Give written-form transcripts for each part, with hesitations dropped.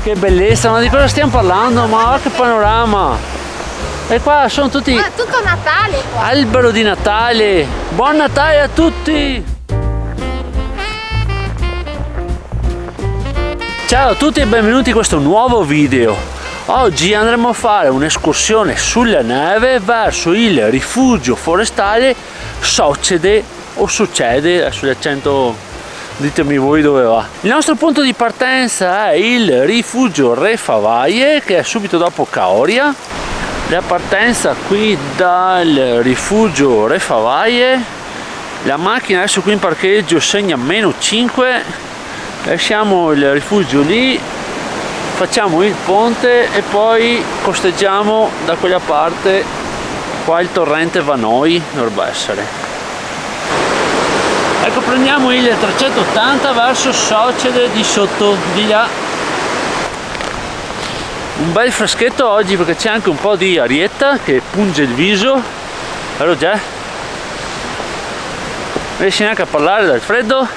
Che bellezza, ma di cosa stiamo parlando? Ma che panorama! E qua sono tutti... Ma è tutto Natale qua. Albero di Natale! Buon Natale a tutti! Ciao a tutti e benvenuti in questo nuovo video. Oggi andremo a fare un'escursione sulla neve verso il rifugio forestale Socede o Succede, adesso l'accento ditemi voi dove va. Il nostro punto di partenza è il rifugio Re Favaie, che è subito dopo Caoria. La partenza qui dal rifugio Re Favaie, la macchina adesso qui in parcheggio segna -5, lasciamo il rifugio lì, facciamo il ponte e poi costeggiamo da quella parte. Qua il torrente Vanoi dovrebbe essere. Ecco, prendiamo il 380 verso Socede di sotto, di là. Un bel freschetto oggi perché c'è anche un po' di arietta che punge il viso. Vero già? Non riesci neanche a parlare dal freddo.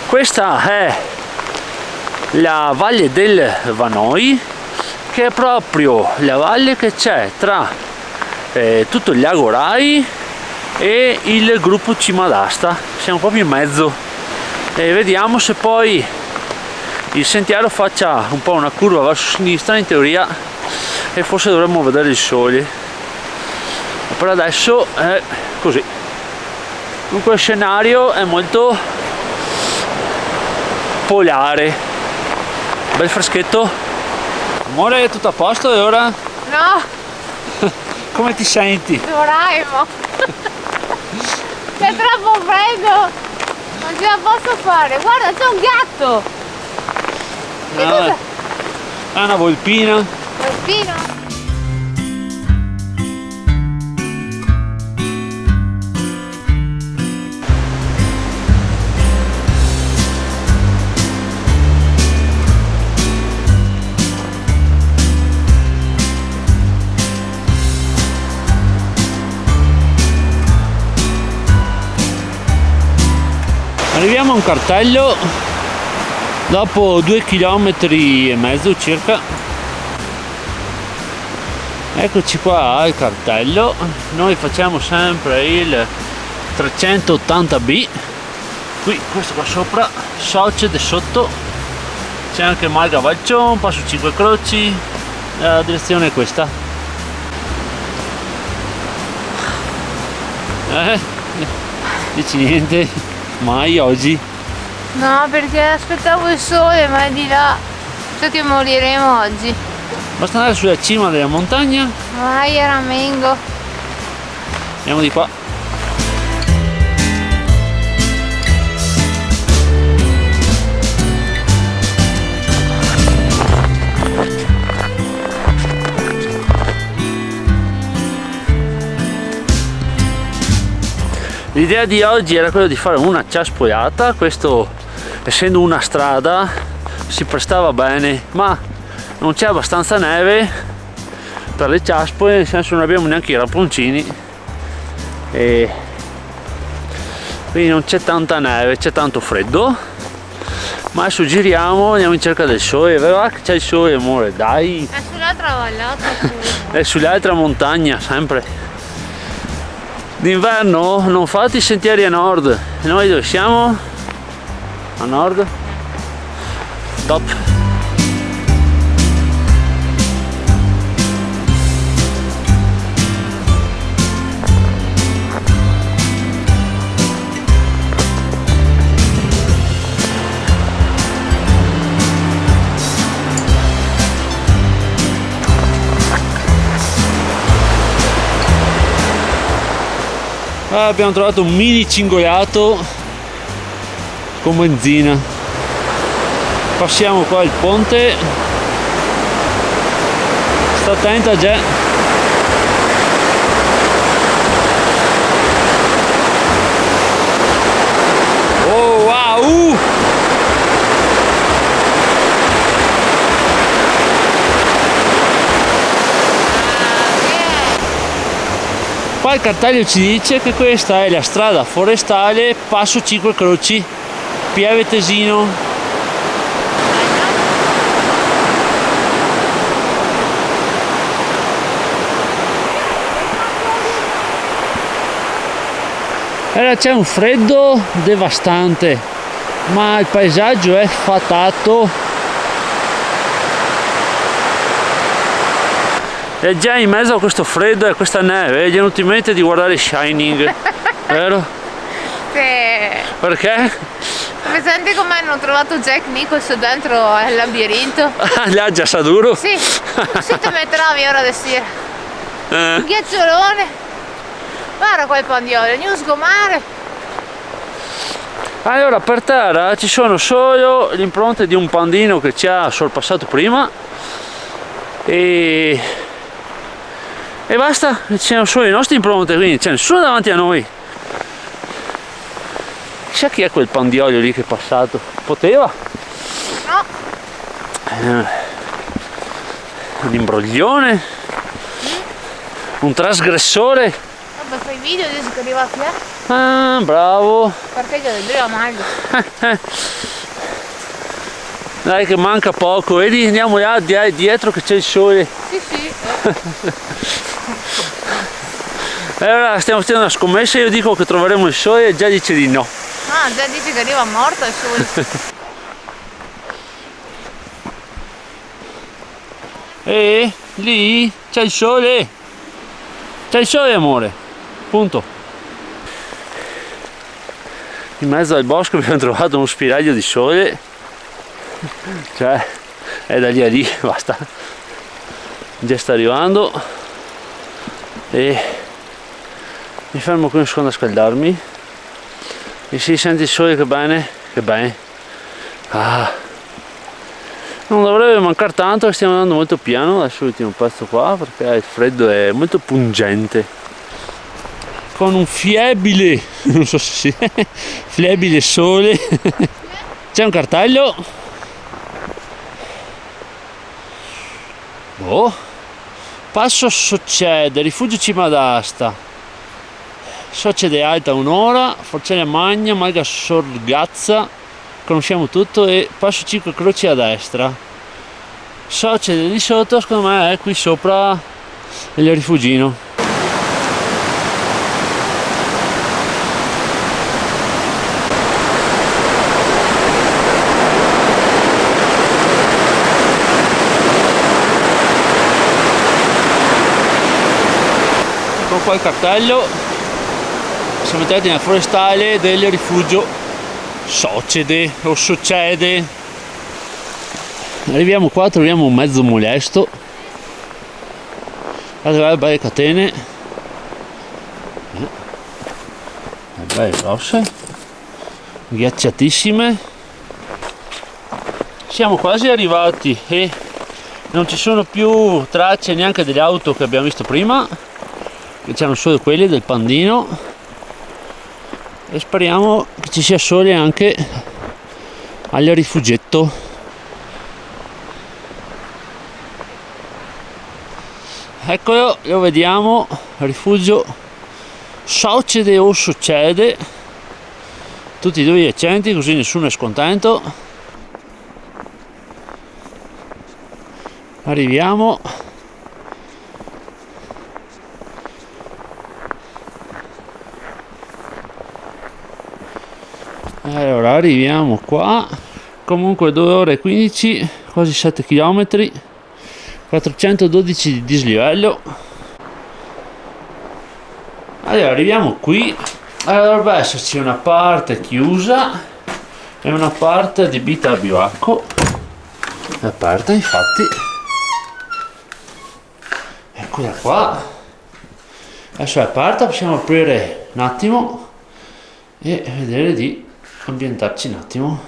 Questa è la valle del Vanoi, che è proprio la valle che c'è tra tutto il lago Rai e il gruppo Cima d'Asta. Siamo proprio in mezzo e vediamo se poi il sentiero faccia un po' una curva verso sinistra in teoria e forse dovremmo vedere il sole, ma per adesso è così. Comunque il scenario è molto polare. Bel freschetto. Amore, è tutto a posto e ora? No, Come ti senti? Doraemon. C'è troppo freddo. Non ce la posso fare. Guarda, c'è un gatto. Che cosa? È una volpina. Volpino? Arriviamo a un cartello dopo 2,5 km circa. Eccoci qua al cartello. Noi facciamo sempre il 380B. Qui, questo qua sopra, Socede sotto. C'è anche Malga Valcion, passo 5 Croci. La direzione è questa. Dici niente? Mai oggi? No, perché aspettavo il sole, ma è di là. So che moriremo oggi. Basta andare sulla cima della montagna. Vai a Ramengo. Andiamo di qua. L'idea di oggi era quella di fare una ciaspolata. Questo, essendo una strada, si prestava bene, ma non c'è abbastanza neve per le ciaspole, nel senso non abbiamo neanche i ramponcini e quindi non c'è tanta neve, c'è tanto freddo. Ma adesso giriamo, andiamo in cerca del sole. Vero che c'è il sole, amore? Dai! È sull'altra vallata. È sull'altra montagna, sempre. D'inverno non fate i sentieri a nord. Noi dove siamo? A nord? Top. Abbiamo trovato un mini cingolato con benzina. Passiamo qua il ponte. Sta attenta già. Oh wow! Qua il cartello ci dice che questa è la strada forestale Passo 5 Croci, Pieve Tesino. Allora c'è un freddo devastante, ma il paesaggio è fatato. E già in mezzo a questo freddo e a questa neve gli è venuto in mente di guardare Shining, vero? Sì. Perché? Presente come hanno trovato Jack Nicholson dentro al labirinto? Là già sa duro? Sì, se ti metterai ora di sera. Un ghiacciolone. Guarda quel pandiolo, non sgomare. Allora per terra ci sono solo le impronte di un pandino che ci ha sorpassato prima e basta, ci sono solo le nostre impronte, quindi c'è nessuno davanti a noi. Chissà chi è quel pandiolo lì che è passato? Poteva? No. Un imbroglione? Un trasgressore? Vabbè, fai video adesso che arriva qui. Ah, bravo! Perché io andrò meglio. Dai che manca poco, vedi? Andiamo là dietro che c'è il sole. Sì, sì. Allora stiamo facendo una scommessa, io dico che troveremo il sole e già dice di no. Ah, già dice che arriva morto il sole. E lì c'è il sole. C'è il sole, amore. Punto. In mezzo al bosco abbiamo trovato uno spiraglio di sole. Cioè, è da lì a lì, basta. Già sta arrivando. E mi fermo qui un secondo a scaldarmi. E si sente il sole, che bene, che bene. Ah. Non dovrebbe mancare tanto, stiamo andando molto piano. Adesso l'ultimo pezzo qua perché il freddo è molto pungente. Con un fiebile, non so se si fiebile sole. C'è un cartello. Oh. Passo Soccede, rifugio Cima d'Asta. Soccede alta un'ora, Forcella Magna, Malga Sorgazza, conosciamo tutto, e passo 5 croci a destra. Soccede di sotto, secondo me è qui sopra il rifugino. Ecco qua il cartello. Siamo entrati nella forestale del rifugio Soccede o Soccede. Arriviamo qua, troviamo un mezzo molesto. Guardate, belle catene, belle grosse, ghiacciatissime. Siamo quasi arrivati e non ci sono più tracce neanche delle auto che abbiamo visto prima, che c'erano solo quelle del pandino. E speriamo che ci sia sole anche al rifugetto. Eccolo, lo vediamo, rifugio Soccede o Succede, tutti e due gli accenti, così nessuno è scontento. Arriviamo. Allora arriviamo qua, comunque 2 ore e 15, quasi 7 km, 412 di dislivello. Allora arriviamo qui, allora, dovrebbe esserci una parte chiusa e una parte adibita a bivacco, aperta infatti, eccola qua. Adesso è aperta, possiamo aprire un attimo e vedere di ambientarci un attimo.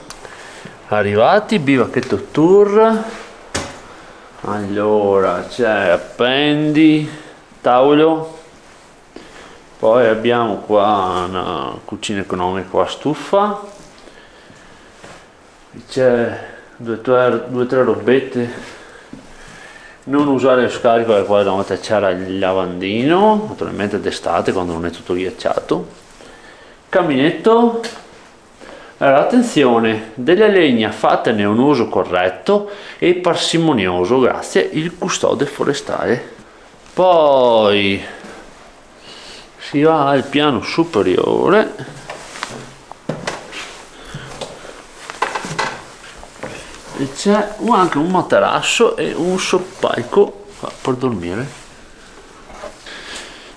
Arrivati, bivacchetto tour. Allora c'è appendi, tavolo, poi abbiamo qua una cucina economica a stufa, c'è 2-3 robette. Non usare lo scarico perché poi una volta c'era il lavandino, naturalmente d'estate quando non è tutto ghiacciato. Caminetto. Allora, attenzione, della legna fatene un uso corretto e parsimonioso, grazie il custode forestale. Poi Si va al piano superiore. E c'è anche un materasso e un soppalco qua per dormire.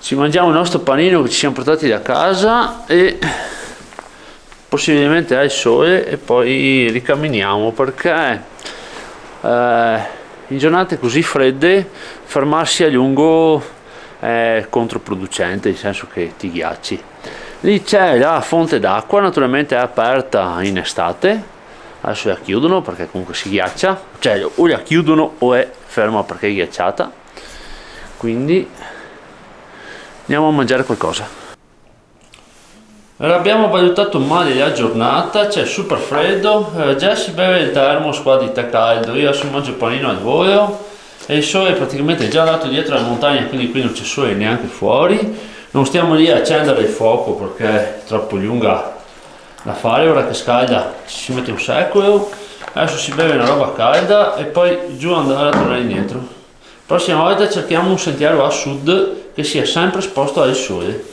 Ci mangiamo il nostro panino che ci siamo portati da casa e possibilmente al sole e poi ricamminiamo, perché in giornate così fredde fermarsi a lungo è controproducente, nel senso che ti ghiacci. Lì c'è la fonte d'acqua, naturalmente è aperta in estate, adesso la chiudono perché comunque si ghiaccia, cioè o la chiudono o è ferma perché è ghiacciata, quindi andiamo a mangiare qualcosa. Allora, abbiamo valutato male la giornata, c'è super freddo, già si beve il termos qua di tè caldo, io adesso mangio panino al volo e il sole è praticamente già andato dietro la montagna, quindi qui non c'è sole neanche fuori, non stiamo lì a accendere il fuoco perché è troppo lunga da fare, ora che scalda ci si mette un secolo, adesso si beve una roba calda e poi giù andare a tornare indietro. Prossima volta cerchiamo un sentiero a sud che sia sempre esposto al sole.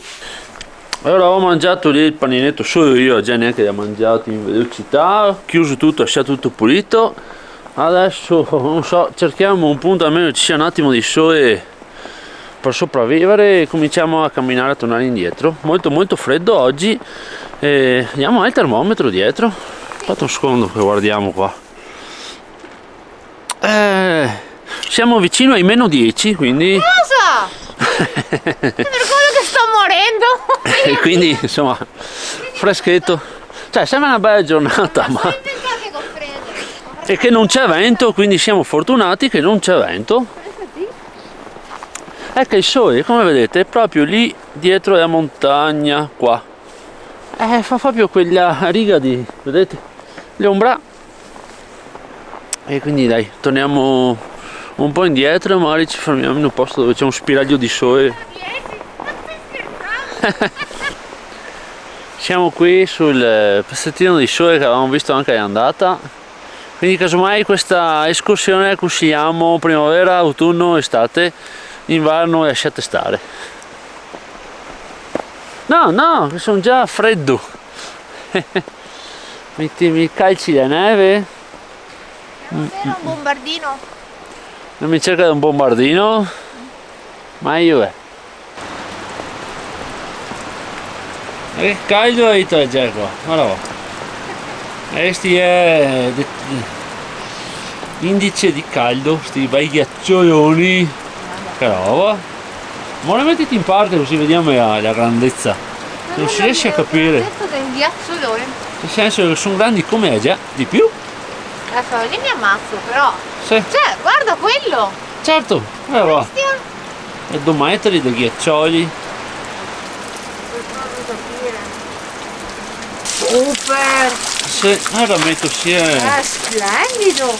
Allora ho mangiato lì il paninetto solo io, già neanche l'ho mangiato in velocità, chiuso tutto, sia tutto pulito. Adesso non so, cerchiamo un punto almeno ci sia un attimo di sole per sopravvivere e cominciamo a camminare, a tornare indietro. Molto molto freddo oggi e andiamo al termometro dietro. Aspetta un secondo che guardiamo qua. Siamo vicino ai meno 10, quindi Cosa? È per quello che sto morendo. e quindi insomma freschetto, cioè sembra una bella giornata, ma e che non c'è vento, quindi siamo fortunati che non c'è vento. Ecco il sole, come vedete, è proprio lì dietro la montagna qua, fa proprio quella riga di, vedete, l'ombra. E quindi dai, torniamo un po' indietro e magari ci fermiamo in un posto dove c'è un spiraglio di sole. Siamo qui sul pezzettino di sole che avevamo visto anche all'andata, quindi casomai questa escursione la consigliamo primavera, autunno, estate, inverno lasciate stare. No, che sono già freddo. Mi calci la neve. Non c'era un bombardino? Non mi cerca un bombardino? Ma io è. Che caldo hai tu già qua, guarda qua. Questi è indice di caldo, sti bei ghiaccioloni. Che roba. Ma ora mettiti in parte così vediamo la grandezza. Non si riesce a capire. Questo del ghiacciolone. Nel senso che sono grandi come è già, di più. Adesso lì mi ammazzo però. Sì. Cioè, guarda quello! Certo, va. Bestia. E 2 metri di ghiaccioli. Per farlo capire. Super! Sì, ora metto sia. È splendido!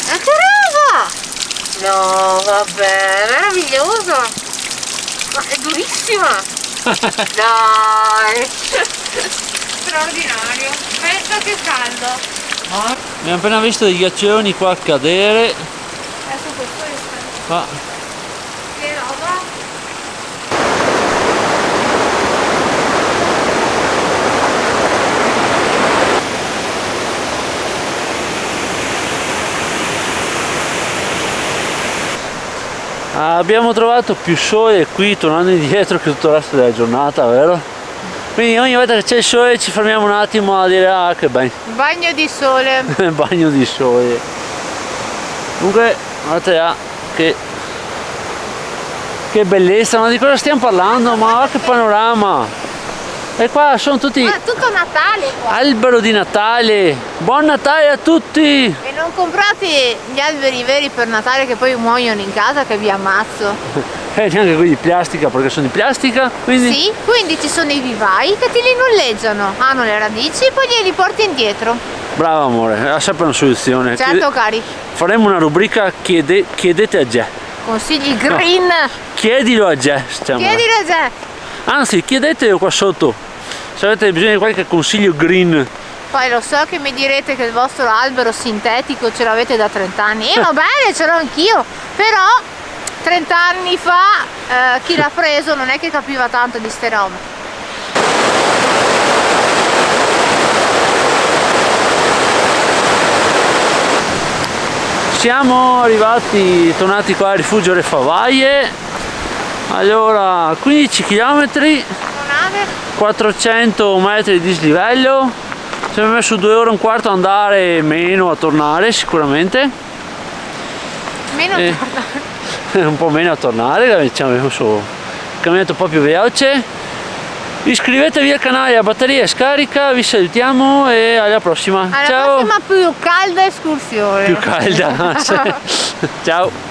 Ma che roba! No, vabbè, meraviglioso! Ma è durissima! Dai! Straordinario! Pensa che caldo! Abbiamo appena visto dei ghiaccioloni qua cadere. Adesso questo è Qua. che roba! Abbiamo trovato più sole qui tornando indietro che tutto il resto della giornata, vero? Quindi ogni volta che c'è il sole ci fermiamo un attimo a dire ah che bello. Bagno di sole! Bagno di sole. Comunque guardate là che bellezza, ma di cosa stiamo parlando? Ma guarda che panorama! E qua sono tutti Ma è tutto Natale qua! albero di Natale. Buon Natale a tutti! E non comprate gli alberi veri per Natale che poi muoiono in casa che vi ammazzo. Neanche quelli di plastica perché sono di plastica, quindi Sì, quindi ci sono i vivai che te li noleggiano, hanno le radici e poi glieli porti indietro. bravo amore, ha sempre una soluzione. Certo cari, Faremo una rubrica chiedete a Ge. consigli green. Chiedilo a Ge. Chiedilo a te. Anzi, chiedetelo qua sotto. Se avete bisogno di qualche consiglio green. Poi lo so che mi direte che il vostro albero sintetico ce l'avete da 30 anni. Va bene, ce l'ho anch'io, però 30 anni fa chi l'ha preso non è che capiva tanto di ste robe. Siamo arrivati, tornati qua al rifugio Le Favaie. Allora, 15 km, 400 metri di dislivello. Ci abbiamo messo 2 ore e un quarto ad andare e meno a tornare sicuramente. Meno a tornare. Un po' meno a tornare, ci abbiamo messo camminato un po' più veloce. Iscrivetevi al canale, la batteria è scarica, vi salutiamo e alla prossima. Alla Ciao. prossima più calda escursione. Più calda. Ciao.